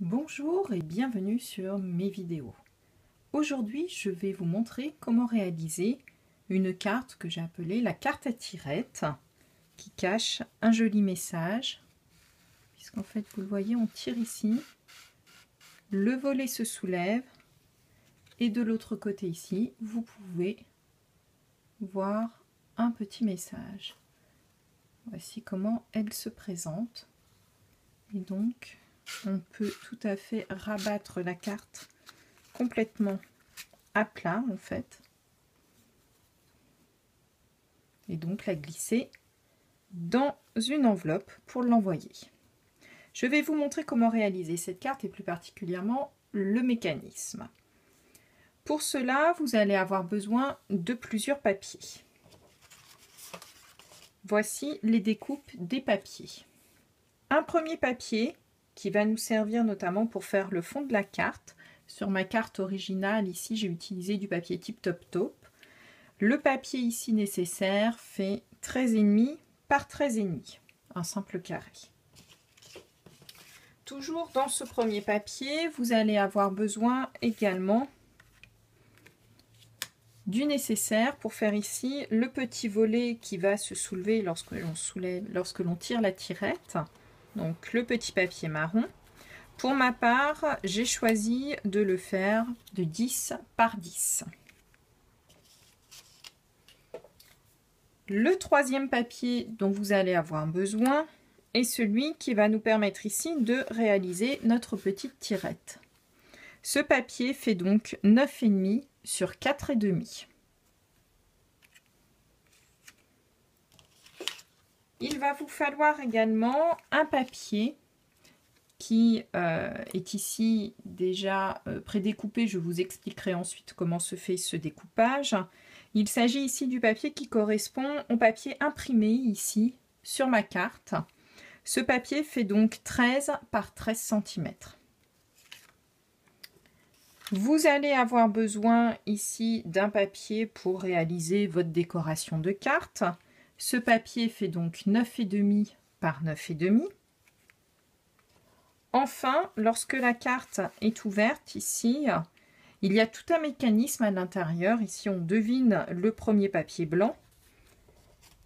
Bonjour et bienvenue sur mes vidéos. Aujourd'hui, je vais vous montrer comment réaliser une carte que j'ai appelée la carte à tirettes qui cache un joli message. Puisqu'en fait, vous le voyez, on tire ici, le volet se soulève et de l'autre côté ici, vous pouvez voir un petit message. Voici comment elle se présente. Et donc, on peut tout à fait rabattre la carte complètement à plat en fait et donc la glisser dans une enveloppe pour l'envoyer. Je vais vous montrer comment réaliser cette carte et plus particulièrement le mécanisme. Pour cela, vous allez avoir besoin de plusieurs papiers. Voici les découpes des papiers. Un premier papier qui va nous servir notamment pour faire le fond de la carte. Sur ma carte originale, ici, j'ai utilisé du papier Tip Top Taupe. Le papier ici nécessaire fait 13,5 par 13,5, un simple carré. Toujours dans ce premier papier, vous allez avoir besoin également du nécessaire pour faire ici le petit volet qui va se soulever lorsque l'on tire la tirette. Donc le petit papier marron. Pour ma part, j'ai choisi de le faire de 10 par 10. Le troisième papier dont vous allez avoir besoin est celui qui va nous permettre ici de réaliser notre petite tirette. Ce papier fait donc 9,5 sur 4,5. Il va vous falloir également un papier qui est ici déjà prédécoupé. Je vous expliquerai ensuite comment se fait ce découpage. Il s'agit ici du papier qui correspond au papier imprimé ici sur ma carte. Ce papier fait donc 13 par 13 cm. Vous allez avoir besoin ici d'un papier pour réaliser votre décoration de carte. Ce papier fait donc 9,5 par 9,5. Enfin, lorsque la carte est ouverte ici, il y a tout un mécanisme à l'intérieur. Ici, on devine le premier papier blanc.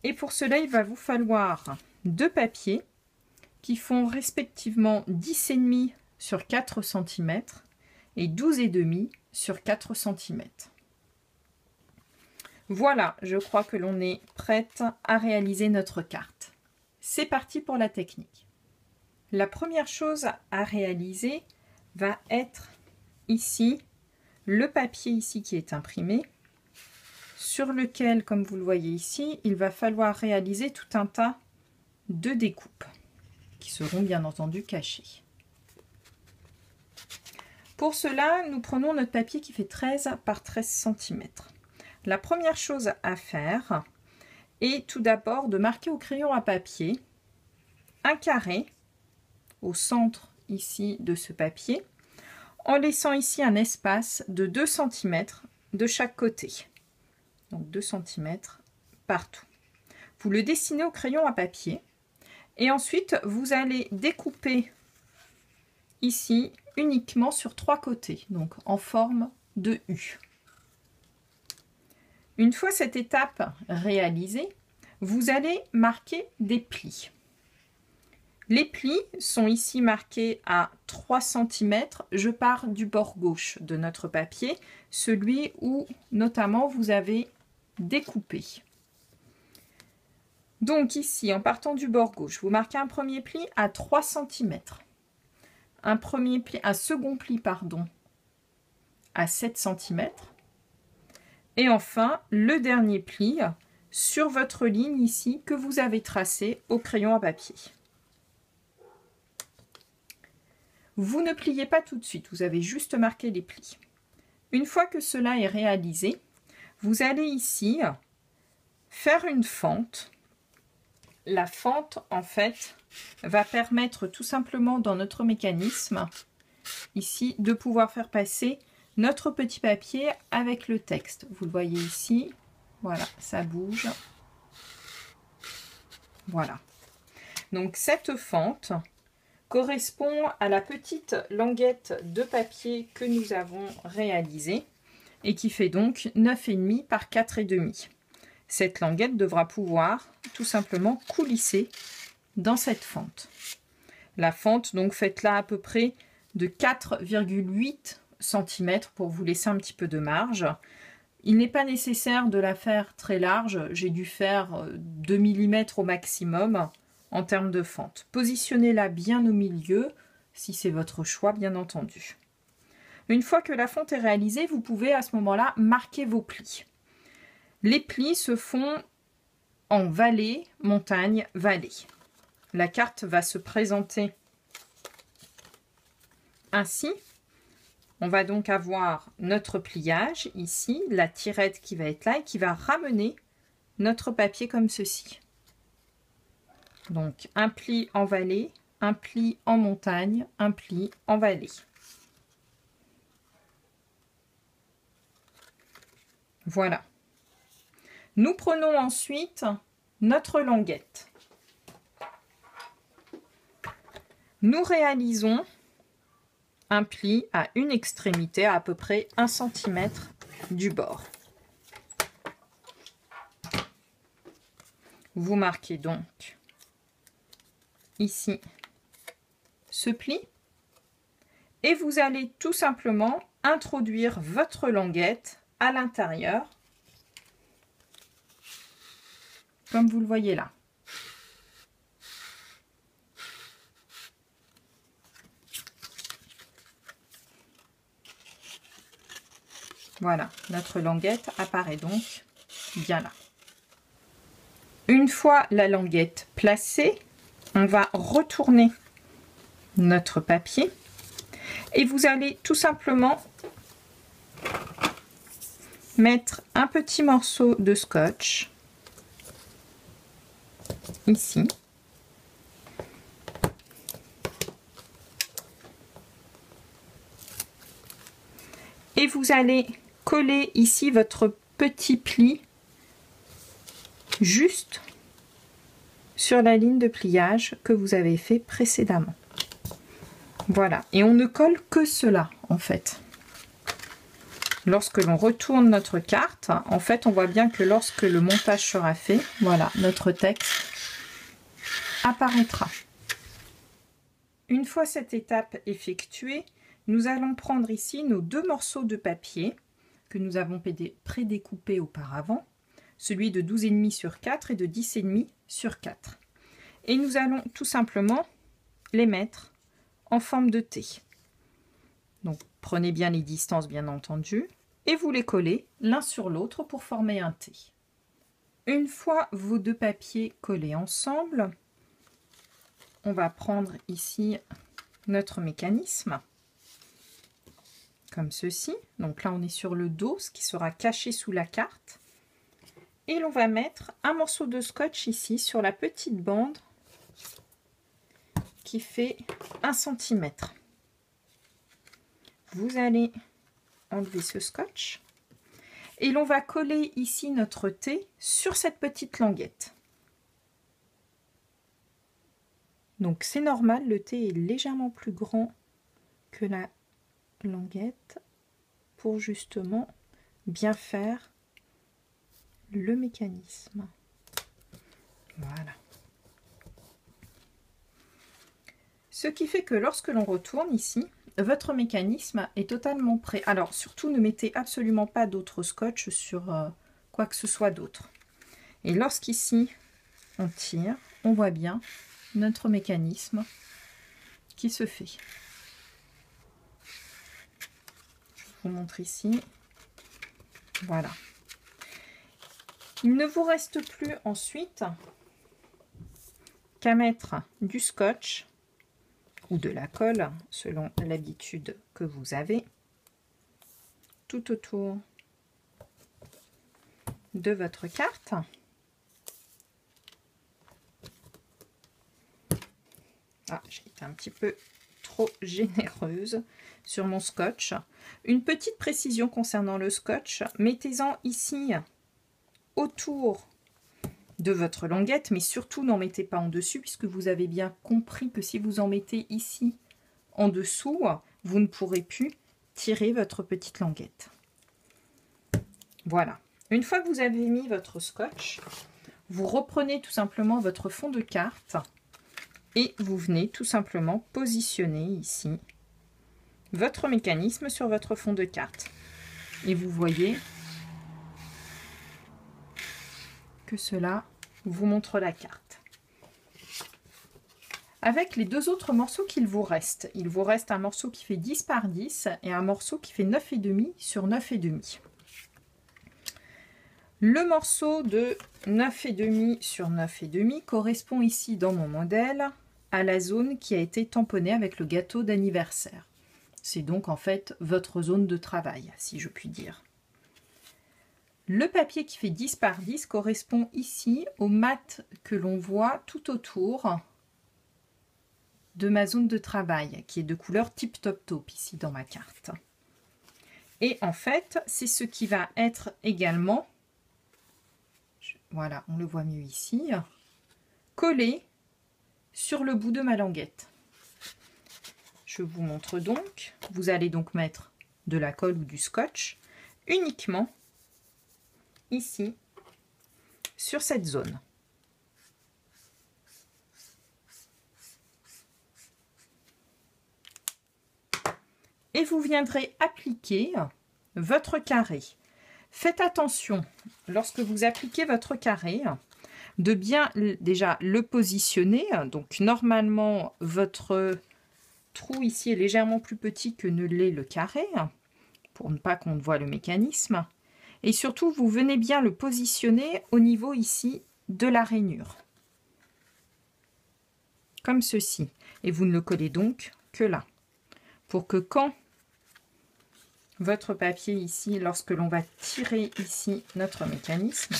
Et pour cela, il va vous falloir deux papiers qui font respectivement 10,5 sur 4 cm et 12,5 sur 4 cm. Voilà, je crois que l'on est prête à réaliser notre carte. C'est parti pour la technique. La première chose à réaliser va être ici, le papier ici qui est imprimé, sur lequel, comme vous le voyez ici, il va falloir réaliser tout un tas de découpes qui seront bien entendu cachées. Pour cela, nous prenons notre papier qui fait 13 par 13 cm. La première chose à faire est tout d'abord de marquer au crayon à papier un carré au centre ici de ce papier, en laissant ici un espace de 2 cm de chaque côté. Donc 2 cm partout. Vous le dessinez au crayon à papier et ensuite vous allez découper ici uniquement sur 3 côtés, donc en forme de U. Une fois cette étape réalisée, vous allez marquer des plis. Les plis sont ici marqués à 3 cm. Je pars du bord gauche de notre papier, celui où notamment vous avez découpé. Donc ici, en partant du bord gauche, vous marquez un premier pli à 3 cm. Un second pli, pardon, à 7 cm. Et enfin, le dernier pli sur votre ligne ici que vous avez tracée au crayon à papier. Vous ne pliez pas tout de suite, vous avez juste marqué les plis. Une fois que cela est réalisé, vous allez ici faire une fente. La fente, en fait, va permettre tout simplement dans notre mécanisme, ici, de pouvoir faire passer notre petit papier avec le texte. Vous le voyez ici, voilà, ça bouge. Voilà. Donc cette fente, correspond à la petite languette de papier que nous avons réalisée et qui fait donc 9,5 par 4,5. Cette languette devra pouvoir tout simplement coulisser dans cette fente. La fente, donc faites-la à peu près de 4,8 cm pour vous laisser un petit peu de marge. Il n'est pas nécessaire de la faire très large, j'ai dû faire 2 mm au maximum en termes de fente. Positionnez-la bien au milieu, si c'est votre choix bien entendu. Une fois que la fente est réalisée, vous pouvez à ce moment-là marquer vos plis. Les plis se font en vallée, montagne, vallée. La carte va se présenter ainsi. On va donc avoir notre pliage ici, la tirette qui va être là et qui va ramener notre papier comme ceci. Donc un pli en vallée, un pli en montagne, un pli en vallée. Voilà. Nous prenons ensuite notre languette. Nous réalisons un pli à une extrémité à peu près 1 cm du bord. Vous marquez donc ici ce pli et vous allez tout simplement introduire votre languette à l'intérieur comme vous le voyez là. Voilà, notre languette apparaît donc bien là. Une fois la languette placée, on va retourner notre papier et vous allez tout simplement mettre un petit morceau de scotch ici. Et vous allez coller ici votre petit pli juste sur la ligne de pliage que vous avez fait précédemment. Voilà, et on ne colle que cela en fait. Lorsque l'on retourne notre carte, en fait on voit bien que lorsque le montage sera fait, voilà, notre texte apparaîtra. Une fois cette étape effectuée, nous allons prendre ici nos 2 morceaux de papier que nous avons prédécoupés auparavant, celui de 12,5 sur 4 et de 10,5 sur 4. Et nous allons tout simplement les mettre en forme de T. Donc prenez bien les distances bien entendu et vous les collez l'un sur l'autre pour former un T. Une fois vos 2 papiers collés ensemble, on va prendre ici notre mécanisme comme ceci. Donc là on est sur le dos, ce qui sera caché sous la carte. Et l'on va mettre un morceau de scotch ici sur la petite bande qui fait 1 cm. Vous allez enlever ce scotch et l'on va coller ici notre T sur cette petite languette. Donc c'est normal, le T est légèrement plus grand que la languette pour justement bien faire le mécanisme. Voilà. Ce qui fait que lorsque l'on retourne ici, votre mécanisme est totalement prêt. Alors surtout ne mettez absolument pas d'autre scotch sur quoi que ce soit d'autre. Et lorsqu'ici on tire, on voit bien notre mécanisme qui se fait. Je vous montre ici. Voilà. Il ne vous reste plus ensuite qu'à mettre du scotch ou de la colle selon l'habitude que vous avez tout autour de votre carte. Ah, j'ai été un petit peu trop généreuse sur mon scotch. Une petite précision concernant le scotch, mettez-en ici autour de votre languette, mais surtout n'en mettez pas en dessus, puisque vous avez bien compris que si vous en mettez ici en dessous, vous ne pourrez plus tirer votre petite languette. Voilà. Une fois que vous avez mis votre scotch, vous reprenez tout simplement votre fond de carte et vous venez tout simplement positionner ici votre mécanisme sur votre fond de carte. Et vous voyez que cela vous montre la carte. Avec les deux autres morceaux qu'il vous reste, il vous reste un morceau qui fait 10 par 10 et un morceau qui fait 9,5 sur 9,5. Le morceau de 9,5 sur 9,5 correspond ici dans mon modèle à la zone qui a été tamponnée avec le gâteau d'anniversaire. C'est donc en fait votre zone de travail, si je puis dire. Le papier qui fait 10 par 10 correspond ici au mat que l'on voit tout autour de ma zone de travail, qui est de couleur Tip Top Taupe ici dans ma carte. Et en fait, c'est ce qui va être également, voilà, on le voit mieux ici, collé sur le bout de ma languette. Je vous montre donc. Vous allez donc mettre de la colle ou du scotch uniquement ici sur cette zone. Et vous viendrez appliquer votre carré. Faites attention, lorsque vous appliquez votre carré, de bien déjà le positionner. Donc normalement, votre trou ici est légèrement plus petit que ne l'est le carré, pour ne pas qu'on voit le mécanisme. Et surtout, vous venez bien le positionner au niveau ici de la rainure. Comme ceci. Et vous ne le collez donc que là. Pour que quand votre papier ici, lorsque l'on va tirer ici notre mécanisme,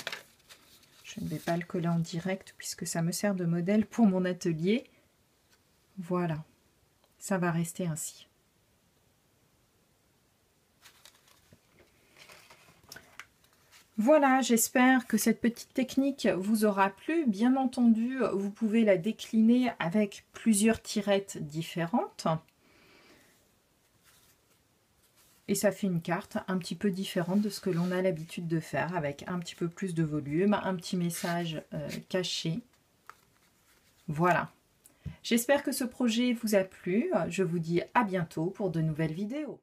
je ne vais pas le coller en direct puisque ça me sert de modèle pour mon atelier. Voilà, ça va rester ainsi. Voilà, j'espère que cette petite technique vous aura plu. Bien entendu, vous pouvez la décliner avec plusieurs tirettes différentes. Et ça fait une carte un petit peu différente de ce que l'on a l'habitude de faire, avec un petit peu plus de volume, un petit message caché. Voilà. J'espère que ce projet vous a plu. Je vous dis à bientôt pour de nouvelles vidéos.